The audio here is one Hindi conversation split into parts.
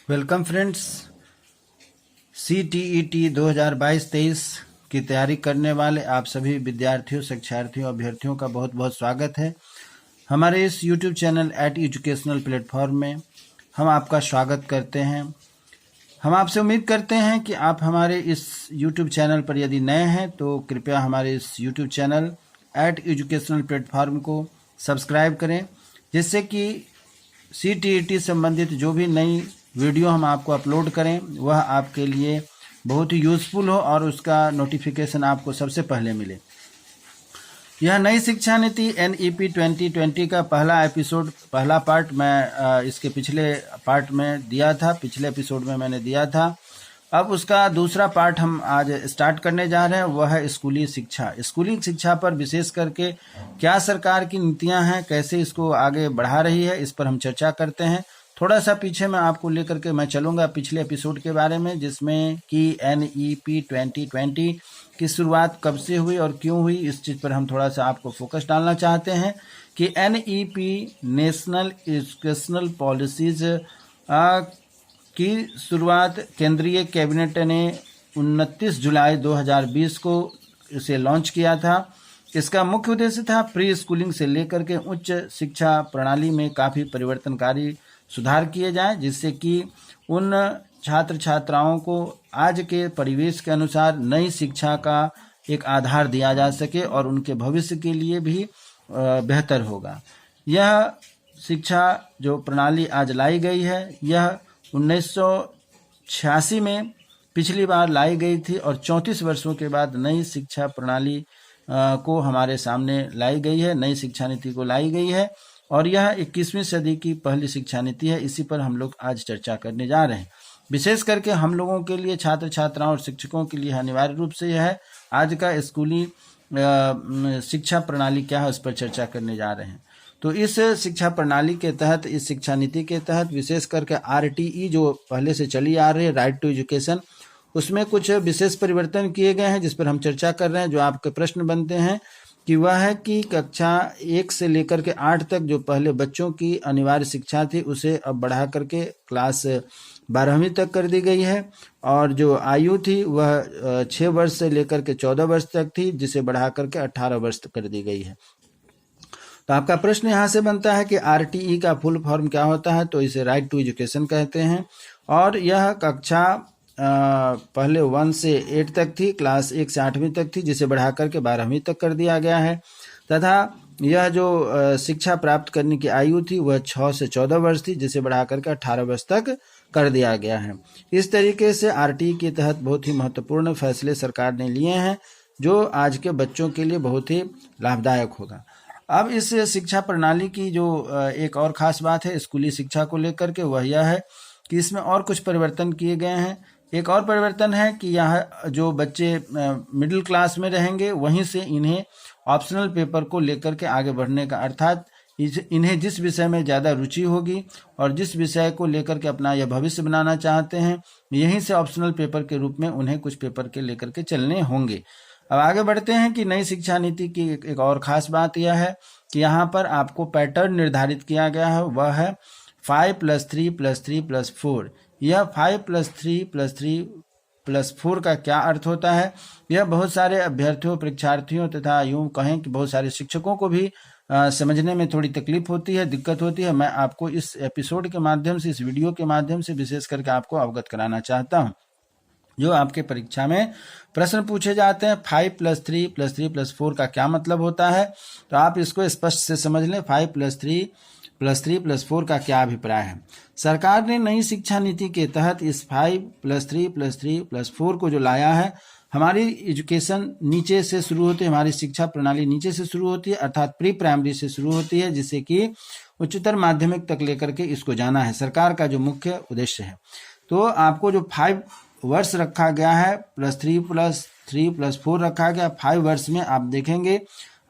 Welcome friends. CTET 2022-23 की तैयारी करने वाले आप सभी विद्यार्थियों, शिक्षार्थियों, अभ्यर्थियों का बहुत बहुत स्वागत है। हमारे इस YouTube चैनल एजुकेशनल प्लेटफॉर्म में हम आपका स्वागत करते हैं। हम आपसे उम्मीद करते हैं कि आप हमारे इस YouTube चैनल पर यदि नए हैं तो कृपया हमारे इस YouTube चैनल एजुकेशनल प्लेटफॉर्म को सब्सक्राइब करें, जिससे कि CTET संबंधित जो भी नई वीडियो हम आपको अपलोड करें वह आपके लिए बहुत ही यूज़फुल हो और उसका नोटिफिकेशन आपको सबसे पहले मिले। यह नई शिक्षा नीति NEP 2020 का पहला पार्ट मैं इसके पिछले पार्ट में दिया था, पिछले एपिसोड में मैंने दिया था। अब उसका दूसरा पार्ट हम आज स्टार्ट करने जा रहे हैं, वह है स्कूली शिक्षा। स्कूली शिक्षा पर विशेष करके क्या सरकार की नीतियां हैं, कैसे इसको आगे बढ़ा रही है, इस पर हम चर्चा करते हैं। थोड़ा सा पीछे मैं आपको लेकर के मैं चलूंगा पिछले एपिसोड के बारे में, जिसमें कि NEP 2020 की शुरुआत कब से हुई और क्यों हुई, इस चीज़ पर हम थोड़ा सा आपको फोकस डालना चाहते हैं कि NEP नेशनल एजुकेशनल पॉलिसीज की शुरुआत केंद्रीय कैबिनेट ने 29 जुलाई 2020 को इसे लॉन्च किया था। इसका मुख्य उद्देश्य था प्री स्कूलिंग से लेकर के उच्च शिक्षा प्रणाली में काफ़ी परिवर्तनकारी सुधार किए जाएं, जिससे कि उन छात्र छात्राओं को आज के परिवेश के अनुसार नई शिक्षा का एक आधार दिया जा सके और उनके भविष्य के लिए भी बेहतर होगा। यह शिक्षा जो प्रणाली आज लाई गई है, यह 1986 में पिछली बार लाई गई थी और 34 वर्षों के बाद नई शिक्षा प्रणाली को हमारे सामने लाई गई है, नई शिक्षा नीति को लाई गई है और यह 21वीं सदी की पहली शिक्षा नीति है। इसी पर हम लोग आज चर्चा करने जा रहे हैं। विशेष करके हम लोगों के लिए, छात्र छात्राओं और शिक्षकों के लिए अनिवार्य रूप से यह है आज का स्कूली शिक्षा प्रणाली क्या है, उस पर चर्चा करने जा रहे हैं। तो इस शिक्षा प्रणाली के तहत, इस शिक्षा नीति के तहत विशेष करके RTE जो पहले से चली आ रही है, राइट टू एजुकेशन, उसमें कुछ विशेष परिवर्तन किए गए हैं जिस पर हम चर्चा कर रहे हैं। जो आपके प्रश्न बनते हैं कि वह है कि कक्षा 1 से लेकर के 8 तक जो पहले बच्चों की अनिवार्य शिक्षा थी उसे अब बढ़ा करके क्लास 12वीं तक कर दी गई है और जो आयु थी वह 6 वर्ष से लेकर के 14 वर्ष तक थी, जिसे बढ़ा करके 18 वर्ष तक कर दी गई है। तो आपका प्रश्न यहाँ से बनता है कि RTE का फुल फॉर्म क्या होता है, तो इसे राइट टू एजुकेशन कहते हैं और यह कक्षा पहले 1 से 8 तक थी, क्लास 1 से 8वीं तक थी, जिसे बढ़ा करके 12वीं तक कर दिया गया है तथा यह जो शिक्षा प्राप्त करने की आयु थी वह 6 से 14 वर्ष थी, जिसे बढ़ा करके 18 वर्ष तक कर दिया गया है। इस तरीके से RTE के तहत बहुत ही महत्वपूर्ण फैसले सरकार ने लिए हैं जो आज के बच्चों के लिए बहुत ही लाभदायक होगा। अब इस शिक्षा प्रणाली की जो एक और खास बात है स्कूली शिक्षा को लेकर के, वह यह है कि इसमें और कुछ परिवर्तन किए गए हैं। एक और परिवर्तन है कि यहाँ जो बच्चे मिडिल क्लास में रहेंगे वहीं से इन्हें ऑप्शनल पेपर को लेकर के आगे बढ़ने का, अर्थात इन्हें जिस विषय में ज़्यादा रुचि होगी और जिस विषय को लेकर के अपना यह भविष्य बनाना चाहते हैं, यहीं से ऑप्शनल पेपर के रूप में उन्हें कुछ पेपर के लेकर के चलने होंगे। अब आगे बढ़ते हैं कि नई शिक्षा नीति की एक और ख़ास बात यह है कि यहाँ पर आपको पैटर्न निर्धारित किया गया है, वह है 5+3+3+4। यह 5+3+3+4 का क्या अर्थ होता है, यह बहुत सारे अभ्यर्थियों, परीक्षार्थियों तथा यूँ कहें कि बहुत सारे शिक्षकों को भी समझने में थोड़ी तकलीफ होती है, दिक्कत होती है। मैं आपको इस एपिसोड के माध्यम से, इस वीडियो के माध्यम से विशेष करके आपको अवगत कराना चाहता हूँ। जो आपके परीक्षा में प्रश्न पूछे जाते हैं 5+3+3+4 का क्या मतलब होता है, तो आप इसको स्पष्ट से समझ लें। 5+3+3+4 का क्या अभिप्राय है। सरकार ने नई शिक्षा नीति के तहत इस 5+3+3+4 को जो लाया है, हमारी एजुकेशन नीचे से शुरू होती है, हमारी शिक्षा प्रणाली नीचे से शुरू होती है, अर्थात प्री प्राइमरी से शुरू होती है, जिससे कि उच्चतर माध्यमिक तक लेकर के इसको जाना है, सरकार का जो मुख्य उद्देश्य है। तो आपको जो 5 वर्ष रखा गया है, +3+3+4 रखा गया, 5 वर्ष में आप देखेंगे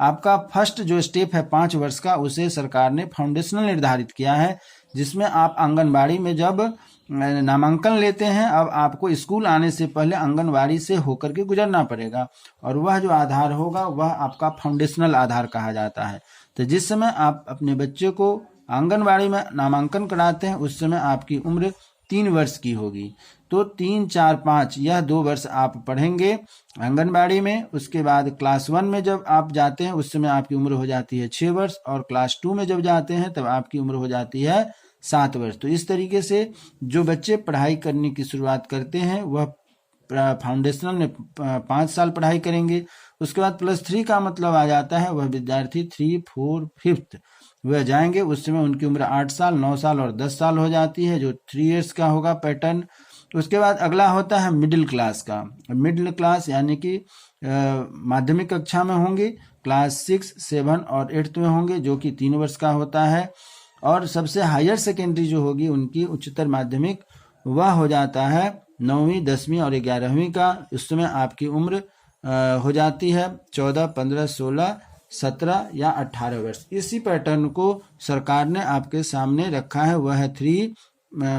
आपका फर्स्ट जो स्टेप है 5 वर्ष का, उसे सरकार ने फाउंडेशनल निर्धारित किया है, जिसमें आप आंगनबाड़ी में जब नामांकन लेते हैं, अब आपको स्कूल आने से पहले आंगनबाड़ी से होकर के गुजरना पड़ेगा और वह जो आधार होगा वह आपका फाउंडेशनल आधार कहा जाता है। तो जिस समय आप अपने बच्चे को आंगनबाड़ी में नामांकन कराते हैं उस समय आपकी उम्र 3 वर्ष की होगी। तो 3, 4, 5 यह 2 वर्ष आप पढ़ेंगे आंगनबाड़ी में। उसके बाद क्लास 1 में जब आप जाते हैं उस समय आपकी उम्र हो जाती है 6 वर्ष, और क्लास 2 में जब जाते हैं तब आपकी उम्र हो जाती है 7 वर्ष। तो इस तरीके से जो बच्चे पढ़ाई करने की शुरुआत करते हैं वह फाउंडेशनल में 5 साल पढ़ाई करेंगे। उसके बाद +3 का मतलब आ जाता है वह विद्यार्थी 3, 4, 5 वह जाएंगे। उस समय उनकी उम्र 8 साल, 9 साल और 10 साल हो जाती है, जो 3 इयर्स का होगा पैटर्न। उसके बाद अगला होता है मिडिल क्लास का। मिडिल क्लास यानी कि माध्यमिक कक्षा में होंगे, क्लास 6, 7 और 8 में होंगे, जो कि 3 वर्ष का होता है। और सबसे हायर सेकेंडरी जो होगी उनकी उच्चतर माध्यमिक, वह हो जाता है 9वीं, 10वीं और 11वीं का। उस समय आपकी उम्र हो जाती है 14, 15, 16, 17 या 18 वर्ष। इसी पैटर्न को सरकार ने आपके सामने रखा है, वह है 3,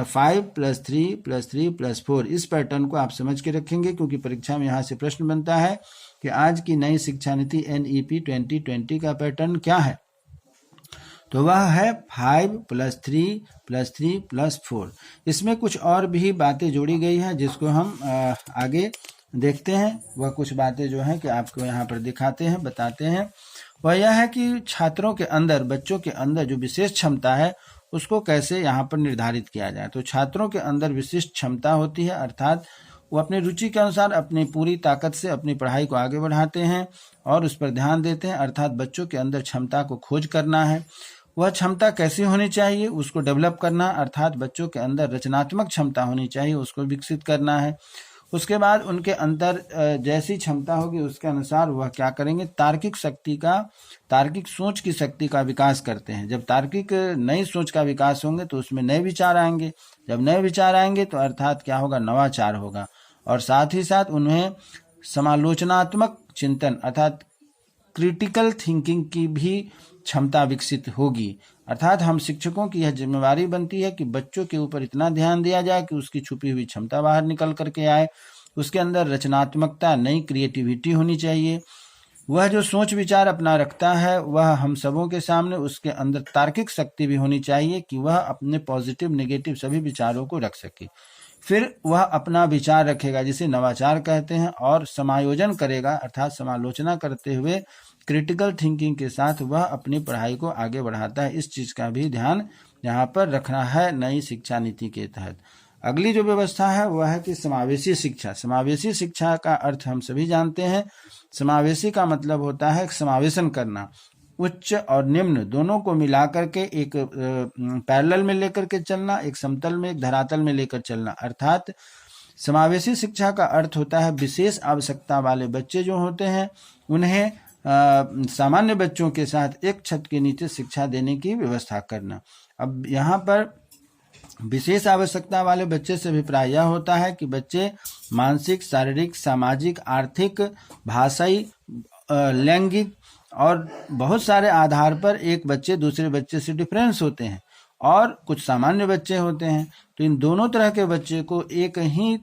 5 + 3 + 3 + 4। इस पैटर्न को आप समझ के रखेंगे, क्योंकि परीक्षा में यहाँ से प्रश्न बनता है कि आज की नई शिक्षा नीति NEP 2020 का पैटर्न क्या है। तो वह है 5 + 3 + 3 + 4। इसमें कुछ और भी बातें जोड़ी गई हैं जिसको हम आगे देखते हैं। वह कुछ बातें जो हैं कि आपको यहाँ पर दिखाते हैं, बताते हैं। वह यह है कि छात्रों के अंदर, बच्चों के अंदर जो विशेष क्षमता है उसको कैसे यहाँ पर निर्धारित किया जाए। तो छात्रों के अंदर विशिष्ट क्षमता होती है, अर्थात वो अपनी रुचि के अनुसार अपनी पूरी ताकत से अपनी पढ़ाई को आगे बढ़ाते हैं और उस पर ध्यान देते हैं। अर्थात बच्चों के अंदर क्षमता को खोज करना है। वह क्षमता कैसी होनी चाहिए, उसको डेवलप करना, अर्थात बच्चों के अंदर रचनात्मक क्षमता होनी चाहिए, उसको विकसित करना है। उसके बाद उनके अंदर जैसी क्षमता होगी उसके अनुसार वह क्या करेंगे, तार्किक सोच की शक्ति का विकास करते हैं। जब तार्किक नई सोच का विकास होंगे तो उसमें नए विचार आएंगे। जब नए विचार आएंगे तो अर्थात क्या होगा, नवाचार होगा। और साथ ही साथ उन्हें समालोचनात्मक चिंतन अर्थात क्रिटिकल थिंकिंग की भी क्षमता विकसित होगी। अर्थात हम शिक्षकों की यह जिम्मेवारी बनती है कि बच्चों के ऊपर इतना ध्यान दिया जाए कि उसकी छुपी हुई क्षमता बाहर निकल करके आए, उसके अंदर रचनात्मकता, नई क्रिएटिविटी होनी चाहिए। वह जो सोच विचार अपना रखता है वह हम सबों के सामने, उसके अंदर तार्किक शक्ति भी होनी चाहिए कि वह अपने पॉजिटिव नेगेटिव सभी विचारों को रख सके। फिर वह अपना विचार रखेगा जिसे नवाचार कहते हैं, और समायोजन करेगा अर्थात समालोचना करते हुए क्रिटिकल थिंकिंग के साथ वह अपनी पढ़ाई को आगे बढ़ाता है। इस चीज का भी ध्यान यहाँ पर रखना है नई शिक्षा नीति के तहत। अगली जो व्यवस्था है वह है कि समावेशी शिक्षा। समावेशी शिक्षा का अर्थ हम सभी जानते हैं। समावेशी का मतलब होता है समावेशन करना, उच्च और निम्न दोनों को मिला करके एक पैरेलल में लेकर के चलना, एक समतल में, एक धरातल में लेकर चलना। अर्थात समावेशी शिक्षा का अर्थ होता है विशेष आवश्यकता वाले बच्चे जो होते हैं उन्हें सामान्य बच्चों के साथ एक छत के नीचे शिक्षा देने की व्यवस्था करना। अब यहाँ पर विशेष आवश्यकता वाले बच्चे से अभिप्राय यह होता है कि बच्चे मानसिक, शारीरिक, सामाजिक, आर्थिक, भाषाई, लैंगिक और बहुत सारे आधार पर एक बच्चे दूसरे बच्चे से डिफरेंस होते हैं, और कुछ सामान्य बच्चे होते हैं। तो इन दोनों तरह के बच्चे को एक ही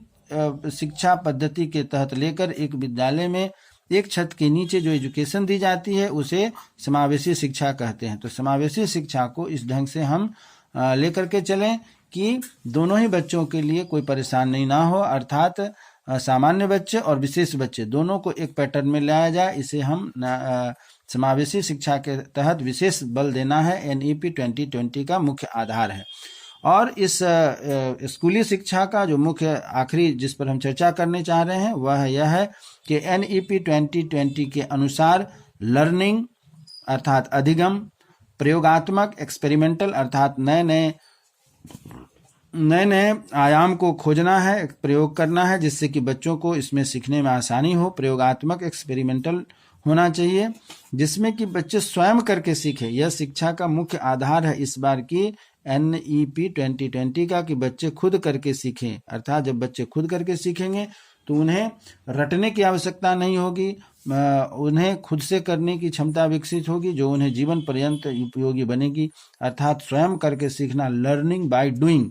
शिक्षा पद्धति के तहत लेकर एक विद्यालय में एक छत के नीचे जो एजुकेशन दी जाती है उसे समावेशी शिक्षा कहते हैं। तो समावेशी शिक्षा को इस ढंग से हम लेकर के चलें कि दोनों ही बच्चों के लिए कोई परेशानी ना हो, अर्थात सामान्य बच्चे और विशेष बच्चे दोनों को एक पैटर्न में लाया जाए। इसे हम समावेशी शिक्षा के तहत विशेष बल देना है, NEP 2020 का मुख्य आधार है। और इस स्कूली शिक्षा का जो मुख्य आखिरी जिस पर हम चर्चा करने चाह रहे हैं वह यह है कि NEP 2020 के अनुसार लर्निंग अर्थात अधिगम, प्रयोगात्मक एक्सपेरिमेंटल अर्थात नए नए आयाम को खोजना है, प्रयोग करना है जिससे कि बच्चों को इसमें सीखने में आसानी हो। प्रयोगात्मक एक्सपेरिमेंटल होना चाहिए जिसमें कि बच्चे स्वयं करके सीखें। यह शिक्षा का मुख्य आधार है इस बार की NEP 2020 का, कि बच्चे खुद करके सीखें। अर्थात जब बच्चे खुद करके सीखेंगे तो उन्हें रटने की आवश्यकता नहीं होगी, उन्हें खुद से करने की क्षमता विकसित होगी जो उन्हें जीवन पर्यंत उपयोगी बनेगी। अर्थात स्वयं करके सीखना, लर्निंग बाय डूइंग।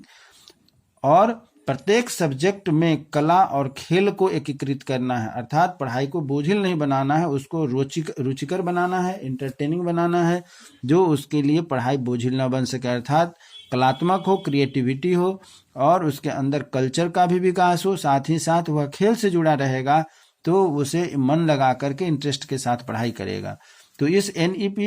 और प्रत्येक सब्जेक्ट में कला और खेल को एकीकृत करना है, अर्थात पढ़ाई को बोझिल नहीं बनाना है, उसको रुचिकर बनाना है, इंटरटेनिंग बनाना है, जो उसके लिए पढ़ाई बोझिल ना बन सके। अर्थात कलात्मक हो, क्रिएटिविटी हो और उसके अंदर कल्चर का भी विकास हो, साथ ही साथ वह खेल से जुड़ा रहेगा तो उसे मन लगा करके इंटरेस्ट के साथ पढ़ाई करेगा। तो इस NEP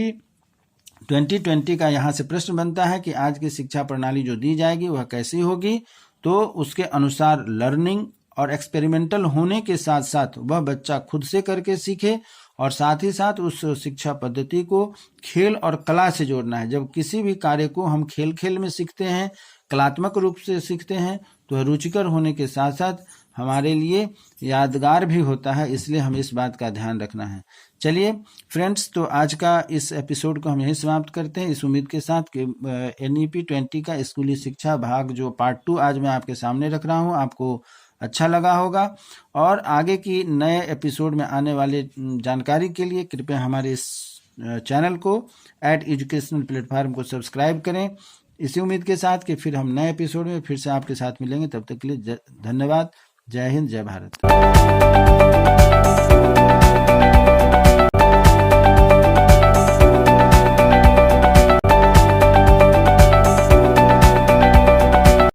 2020 का यहाँ से प्रश्न बनता है कि आज की शिक्षा प्रणाली जो दी जाएगी वह कैसी होगी। तो उसके अनुसार लर्निंग और एक्सपेरिमेंटल होने के साथ साथ वह बच्चा खुद से करके सीखे और साथ ही साथ उस शिक्षा पद्धति को खेल और कला से जोड़ना है। जब किसी भी कार्य को हम खेल खेल में सीखते हैं, कलात्मक रूप से सीखते हैं, तो रुचिकर होने के साथ साथ हमारे लिए यादगार भी होता है, इसलिए हमें इस बात का ध्यान रखना है। चलिए फ्रेंड्स, तो आज का इस एपिसोड को हम यहीं समाप्त करते हैं, इस उम्मीद के साथ कि NEP 20 का स्कूली शिक्षा भाग जो पार्ट 2 आज मैं आपके सामने रख रहा हूँ आपको अच्छा लगा होगा। और आगे की नए एपिसोड में आने वाले जानकारी के लिए कृपया हमारे इस चैनल को एजुकेशनल प्लेटफॉर्म को सब्सक्राइब करें, इसी उम्मीद के साथ कि फिर हम नए एपिसोड में फिर से आपके साथ मिलेंगे। तब तक के लिए धन्यवाद। जय हिंद, जय भारत।